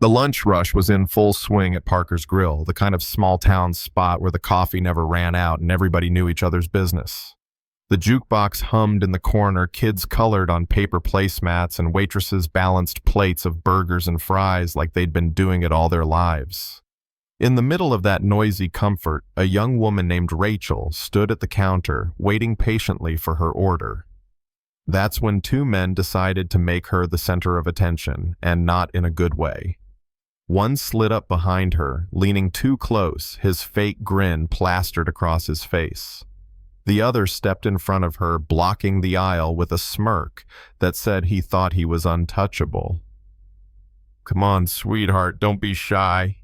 The lunch rush was in full swing at Parker's Grill, the kind of small-town spot where the coffee never ran out and everybody knew each other's business. The jukebox hummed in the corner, kids colored on paper placemats, and waitresses balanced plates of burgers and fries like they'd been doing it all their lives. In the middle of that noisy comfort, a young woman named Rachel stood at the counter, waiting patiently for her order. That's when two men decided to make her the center of attention, and not in a good way. One slid up behind her, leaning too close, his fake grin plastered across his face. The other stepped in front of her, blocking the aisle with a smirk that said he thought he was untouchable. "Come on, sweetheart, don't be shy,"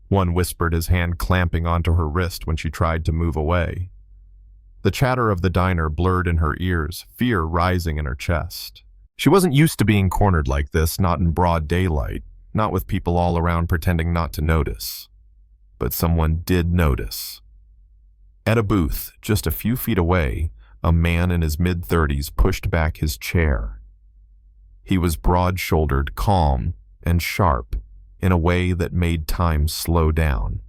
one whispered, his hand clamping onto her wrist when she tried to move away. The chatter of the diner blurred in her ears, fear rising in her chest. She wasn't used to being cornered like this, not in broad daylight, not with people all around pretending not to notice. But someone did notice. At a booth, just a few feet away, a man in his mid-30s pushed back his chair. He was broad-shouldered, calm, and sharp in a way that made time slow down.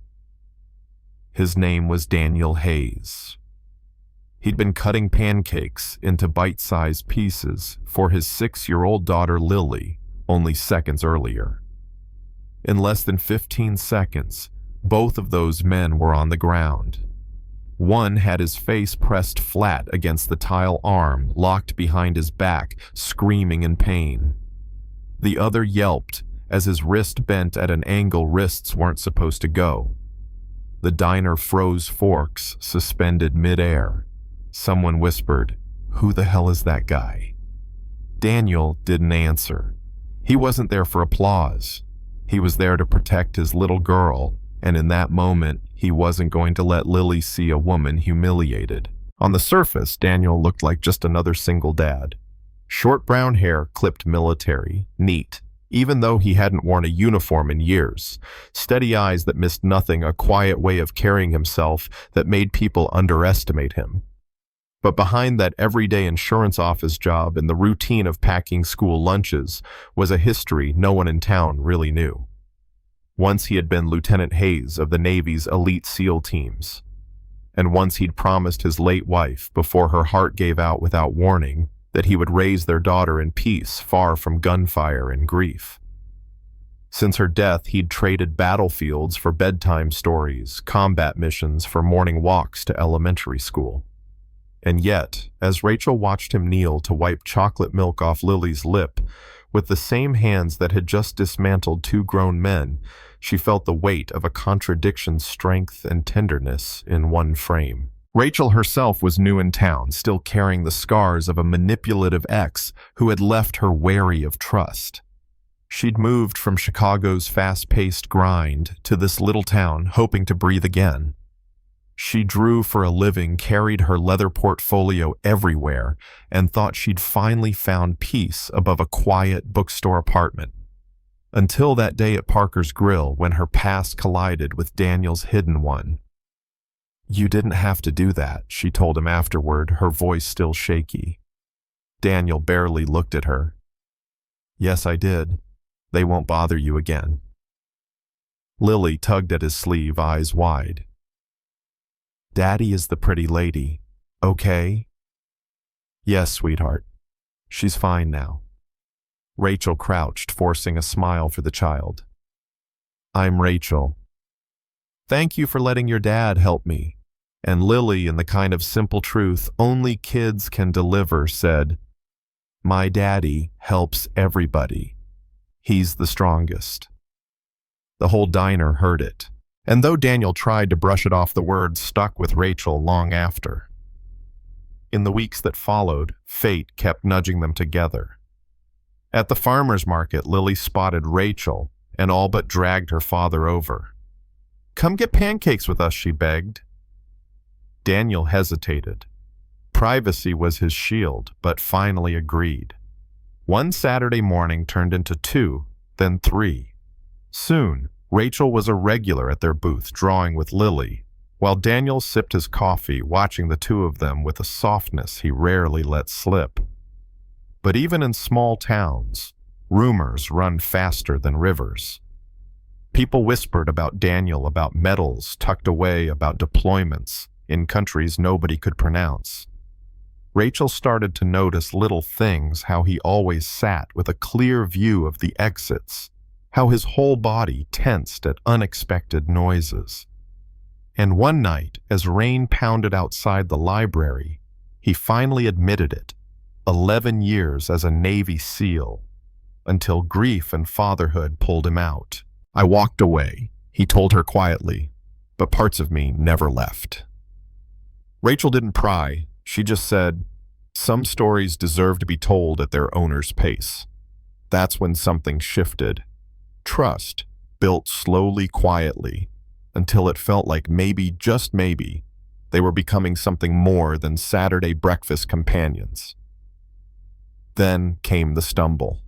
His name was Daniel Hayes. He'd been cutting pancakes into bite-sized pieces for his 6-year-old daughter Lily only seconds earlier. In less than 15 seconds, both of those men were on the ground. One had his face pressed flat against the tile arm, locked behind his back, screaming in pain. The other yelped as his wrist bent at an angle wrists weren't supposed to go. The diner froze, forks suspended mid-air. Someone whispered, "Who the hell is that guy?" Daniel didn't answer. He wasn't there for applause. He was there to protect his little girl, and in that moment, he wasn't going to let Lily see a woman humiliated. On the surface, Daniel looked like just another single dad. Short brown hair, clipped military, neat, even though he hadn't worn a uniform in years. Steady eyes that missed nothing, a quiet way of carrying himself that made people underestimate him. But behind that everyday insurance office job and the routine of packing school lunches was a history no one in town really knew. Once he had been Lieutenant Hayes of the Navy's elite SEAL teams. And once he'd promised his late wife, before her heart gave out without warning, that he would raise their daughter in peace, far from gunfire and grief. Since her death, he'd traded battlefields for bedtime stories, combat missions for morning walks to elementary school. And yet, as Rachel watched him kneel to wipe chocolate milk off Lily's lip, with the same hands that had just dismantled two grown men, she felt the weight of a contradiction's strength and tenderness in one frame. Rachel herself was new in town, still carrying the scars of a manipulative ex who had left her wary of trust. She'd moved from Chicago's fast-paced grind to this little town, hoping to breathe again. She drew for a living, carried her leather portfolio everywhere, and thought she'd finally found peace above a quiet bookstore apartment. Until that day at Parker's Grill, when her past collided with Daniel's hidden one. "You didn't have to do that," she told him afterward, her voice still shaky. Daniel barely looked at her. "Yes, I did. They won't bother you again." Lily tugged at his sleeve, eyes wide. "Daddy is the pretty lady, okay?" "Yes, sweetheart. She's fine now." Rachel crouched, forcing a smile for the child. "I'm Rachel. Thank you for letting your dad help me." And Lily, in the kind of simple truth only kids can deliver, said, "My daddy helps everybody. He's the strongest." The whole diner heard it. And though Daniel tried to brush it off, the words stuck with Rachel long after. In the weeks that followed, fate kept nudging them together. At the farmer's market, Lily spotted Rachel and all but dragged her father over. "Come get pancakes with us," she begged. Daniel hesitated. Privacy was his shield, but finally agreed. One Saturday morning turned into 2, then 3. Soon, Rachel was a regular at their booth, drawing with Lily, while Daniel sipped his coffee, watching the two of them with a softness he rarely let slip. But even in small towns, Rumors run faster than rivers. People whispered about Daniel, about medals tucked away, about deployments in countries nobody could pronounce. Rachel started to notice little things, how he always sat with a clear view of the exits, how his whole body tensed at unexpected noises. And one night, as rain pounded outside the library, he finally admitted it, 11 years as a Navy SEAL, until grief and fatherhood pulled him out. I walked away, he told her quietly, but parts of me never left. Rachel didn't pry. She just said, some stories deserve to be told at their owner's pace. That's when something shifted. Trust, built slowly, quietly, until it felt like maybe, just maybe, they were becoming something more than Saturday breakfast companions. Then came the stumble.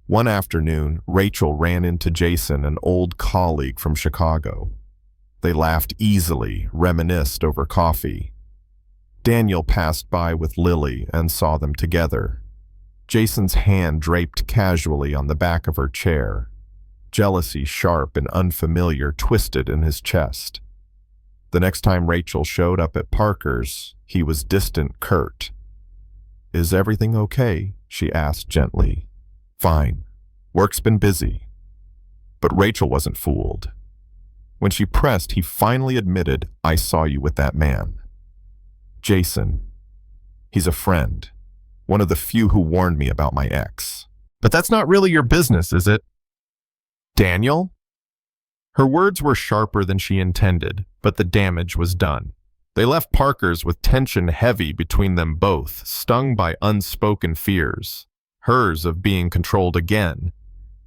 One afternoon, Rachel ran into Jason, an old colleague from Chicago. They laughed easily, reminisced over coffee. Daniel passed by with Lily and saw them together. Jason's hand draped casually on the back of her chair. Jealousy, sharp and unfamiliar, twisted in his chest. The next time Rachel showed up at Parker's, he was distant, curt. "Is everything okay?" she asked gently. "Fine. Work's been busy." But Rachel wasn't fooled. When she pressed, he finally admitted, "I saw you with that man." "Jason. He's a friend. One of the few who warned me about my ex." "But that's not really your business, is it?" "Daniel?" Her words were sharper than she intended, but the damage was done. They left Parker's with tension heavy between them both, stung by unspoken fears. Hers of being controlled again,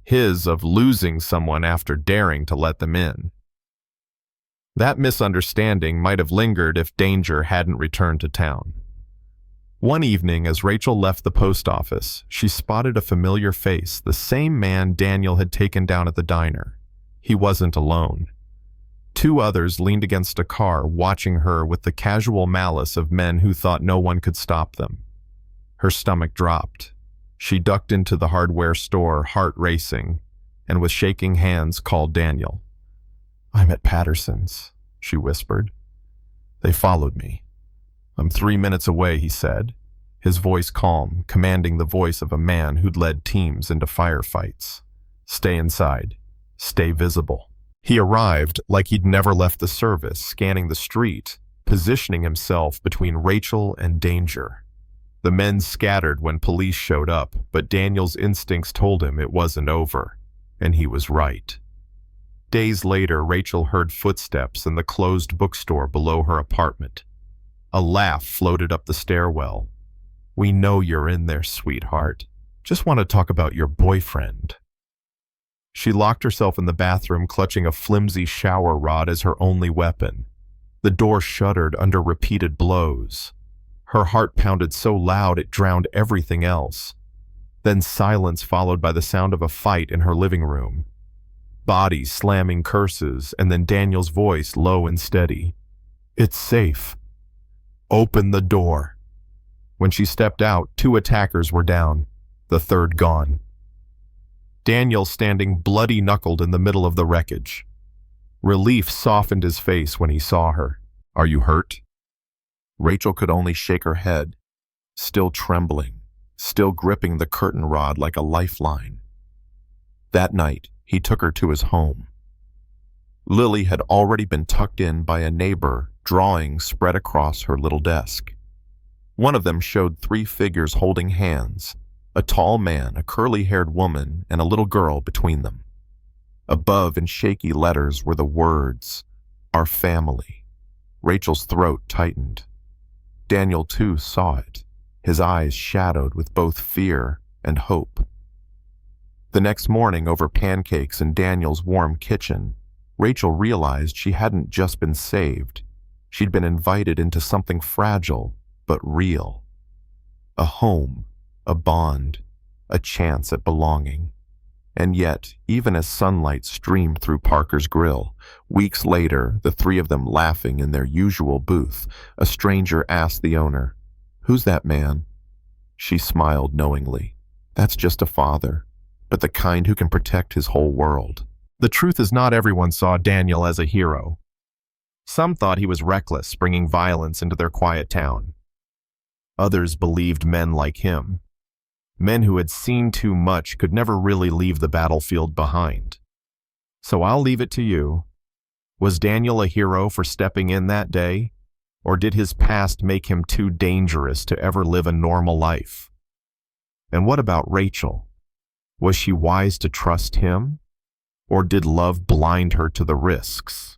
his of losing someone after daring to let them in. That misunderstanding might have lingered if Danger hadn't returned to town. One evening, as Rachel left the post office, she spotted a familiar face, the same man Daniel had taken down at the diner. He wasn't alone. Two others leaned against a car, watching her with the casual malice of men who thought no one could stop them. Her stomach dropped. She ducked into the hardware store, heart racing, and with shaking hands called Daniel. "I'm at Patterson's," she whispered. "They followed me." "I'm 3 minutes away," he said, his voice calm, commanding the voice of a man who'd led teams into firefights. "Stay inside. Stay visible." He arrived like he'd never left the service, scanning the street, positioning himself between Rachel and Danger. The men scattered when police showed up, but Daniel's instincts told him it wasn't over, and he was right. Days later, Rachel heard footsteps in the closed bookstore below her apartment. A laugh floated up the stairwell. "We know you're in there, sweetheart. Just want to talk about your boyfriend." She locked herself in the bathroom, clutching a flimsy shower rod as her only weapon. The door shuddered under repeated blows. Her heart pounded so loud it drowned everything else. Then silence followed by the sound of a fight in her living room. Bodies slamming, curses, and then Daniel's voice, low and steady. "It's safe. Open the door." When she stepped out, 2 attackers were down, the third gone. Daniel standing bloody-knuckled in the middle of the wreckage. Relief softened his face when he saw her. "Are you hurt?" Rachel could only shake her head, still trembling, still gripping the curtain rod like a lifeline. That night, he took her to his home. Lily had already been tucked in by a neighbor, drawings spread across her little desk. One of them showed 3 figures holding hands, a tall man, a curly-haired woman, and a little girl between them. Above in shaky letters were the words, "Our family." Rachel's throat tightened. Daniel, too, saw it, his eyes shadowed with both fear and hope. The next morning, over pancakes in Daniel's warm kitchen, Rachel realized she hadn't just been saved. She'd been invited into something fragile, but real. A home, a bond, a chance at belonging. And yet, even as sunlight streamed through Parker's grill, weeks later, the 3 of them laughing in their usual booth, a stranger asked the owner, "Who's that man?" She smiled knowingly. "That's just a father. but the kind who can protect his whole world. The truth is, not everyone saw Daniel as a hero. Some thought he was reckless, bringing violence into their quiet town. Others believed men like him, men who had seen too much, could never really leave the battlefield behind. So I'll leave it to you. Was Daniel a hero for stepping in that day? Or did his past make him too dangerous to ever live a normal life? And what about Rachel? Was she wise to trust him? Or did love blind her to the risks?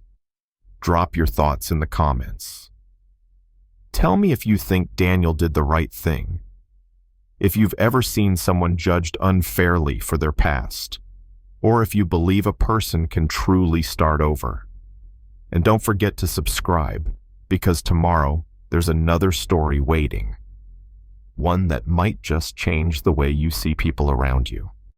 Drop your thoughts in the comments. Tell me if you think Daniel did the right thing. If you've ever seen someone judged unfairly for their past, or if you believe a person can truly start over. And don't forget to subscribe, because tomorrow there's another story waiting. One that might just change the way you see people around you.